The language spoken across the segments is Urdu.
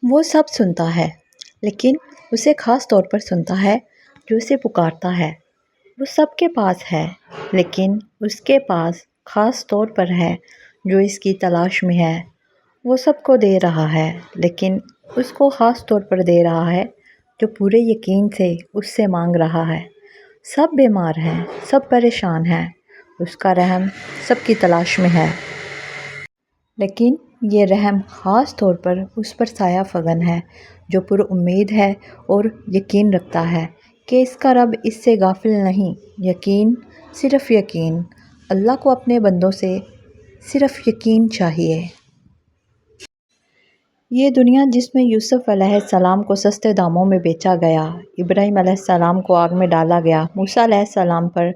وہ سب سنتا ہے لیکن اسے خاص طور پر سنتا ہے جو اسے پکارتا ہے۔ وہ سب کے پاس ہے لیکن اس کے پاس خاص طور پر ہے جو اس کی تلاش میں ہے۔ وہ سب کو دے رہا ہے لیکن اس کو خاص طور پر دے رہا ہے جو پورے یقین سے اس سے مانگ رہا ہے۔ سب بیمار ہیں، سب پریشان ہیں، اس کا رحم سب کی تلاش میں ہے۔ لیکن یہ رحم خاص طور پر اس پر سایہ فگن ہے جو پر امید ہے اور یقین رکھتا ہے کہ اس کا رب اس سے غافل نہیں۔ یقین، صرف یقین۔ اللہ کو اپنے بندوں سے صرف یقین چاہیے۔ یہ دنیا جس میں یوسف علیہ السلام کو سستے داموں میں بیچا گیا، ابراہیم علیہ السلام کو آگ میں ڈالا گیا، موسیٰ علیہ السلام پر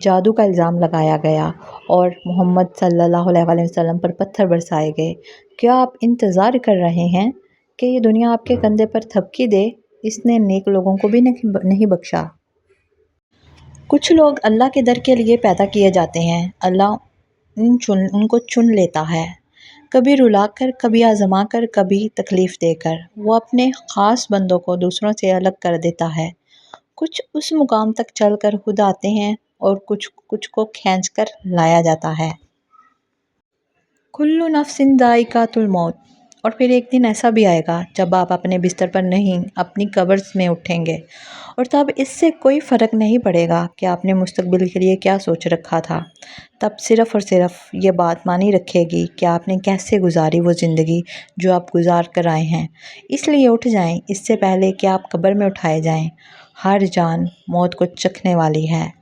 جادو کا الزام لگایا گیا اور محمد صلی اللہ علیہ وسلم پر پتھر برسائے گئے، کیا آپ انتظار کر رہے ہیں کہ یہ دنیا آپ کے کندھے پر تھپکی دے؟ اس نے نیک لوگوں کو بھی نہیں بخشا۔ کچھ لوگ اللہ کے در کے لیے پیدا کیے جاتے ہیں، اللہ ان کو چن لیتا ہے، کبھی رلا کر، کبھی آزما کر، کبھی تکلیف دے کر۔ وہ اپنے خاص بندوں کو دوسروں سے الگ کر دیتا ہے۔ کچھ اس مقام تک چل کر خود آتے ہیں اور کچھ کو کھینچ کر لایا جاتا ہے۔ کل نفس ذائقۃ الموت۔ اور پھر ایک دن ایسا بھی آئے گا جب آپ اپنے بستر پر نہیں، اپنی قبر میں اٹھیں گے، اور تب اس سے کوئی فرق نہیں پڑے گا کہ آپ نے مستقبل کے لیے کیا سوچ رکھا تھا۔ تب صرف اور صرف یہ بات معنی رکھے گی کہ آپ نے کیسے گزاری وہ زندگی جو آپ گزار کر آئے ہیں۔ اس لیے اٹھ جائیں اس سے پہلے کہ آپ قبر میں اٹھائے جائیں۔ ہر جان موت کو چکھنے والی ہے۔